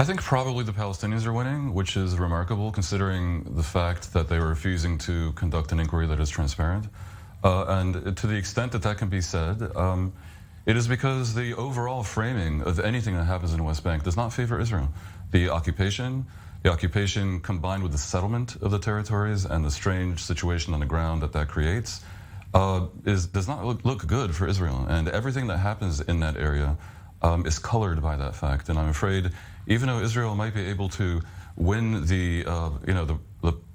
I think probably the Palestinians are winning, which is remarkable considering the fact that they were refusing to conduct an inquiry that is transparent. And to the extent that that can be said, it is because the overall framing of anything that happens in the West Bank does not favor Israel. The occupation combined with the settlement of the territories and the strange situation on the ground that creates does not look good for Israel. And everything that happens in that area is colored by that fact. And I'm afraid, even though Israel might be able to win the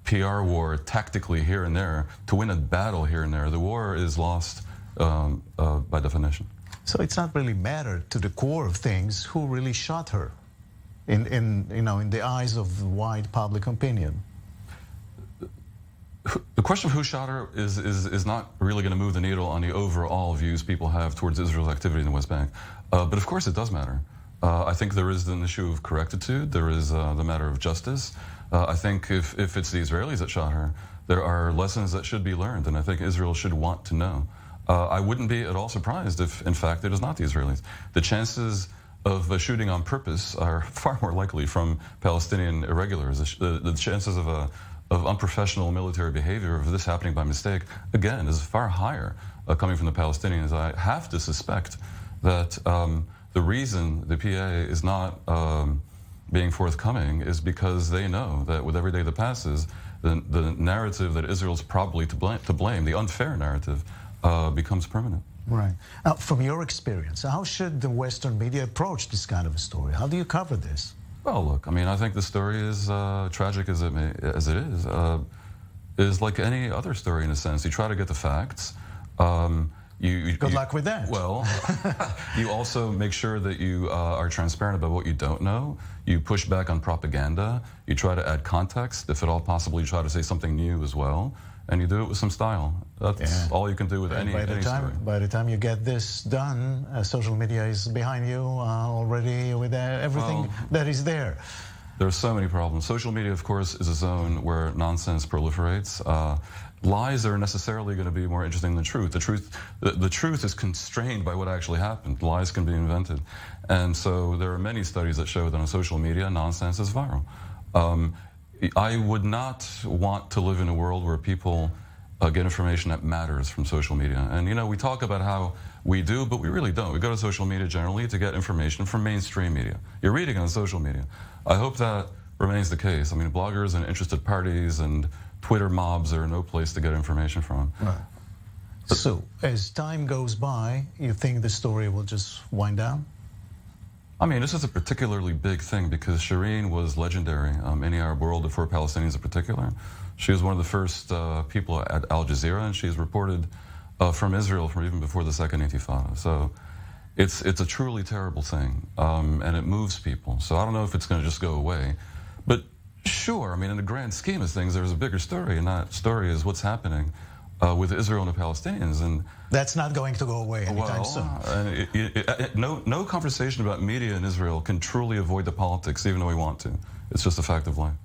PR war tactically here and there, to win a battle here and there, the war is lost by definition. So it's not really mattered to the core of things who really shot her, in the eyes of wide public opinion. The question of who shot her is not really going to move the needle on the overall views people have towards Israel's activity in the West Bank. But of course it does matter. I think there is an issue of correctitude. There is the matter of justice. I think if it's the Israelis that shot her, there are lessons that should be learned, and I think Israel should want to know. I wouldn't be at all surprised if, in fact, it is not the Israelis. The chances of shooting on purpose are far more likely from Palestinian irregulars. The chances of unprofessional military behavior, of this happening by mistake, again, is far higher coming from the Palestinians. I have to suspect that the reason the PA is not being forthcoming is because they know that with every day that passes, the narrative that Israel's probably to blame, the unfair narrative, becomes permanent. Right. Now, from your experience, how should the Western media approach this kind of a story? How do you cover this? Well, look, I mean, I think the story is tragic as it is like any other story in a sense. You try to get the facts. Good luck with that. Well, you also make sure that you are transparent about what you don't know. You push back on propaganda. You try to add context. If at all possible, you try to say something new as well. And you do it with some style. That's all you can do with any story. By the time you get this done, social media is behind you already with everything that is there. There are so many problems. Social media, of course, is a zone where nonsense proliferates. Lies are necessarily going to be more interesting than truth. The truth is constrained by what actually happened. Lies can be invented. And so there are many studies that show that on social media, nonsense is viral. I would not want to live in a world where people get information that matters from social media. And, we talk about how we do, but we really don't. We go to social media generally to get information from mainstream media. You're reading on social media. I hope that remains the case. I mean, bloggers and interested parties and Twitter mobs are no place to get information from. Right. So, as time goes by, you think the story will just wind down? I mean, this is a particularly big thing because Shireen was legendary in the Arab world for Palestinians in particular. She was one of the first people at Al Jazeera, and she's reported from Israel from even before the Second Intifada. So it's a truly terrible thing, and it moves people. So I don't know if it's going to just go away. But sure, I mean, in the grand scheme of things, there's a bigger story, and that story is what's happening with Israel and the Palestinians, and that's not going to go away anytime soon. No conversation about media in Israel can truly avoid the politics, even though we want to. It's just a fact of life.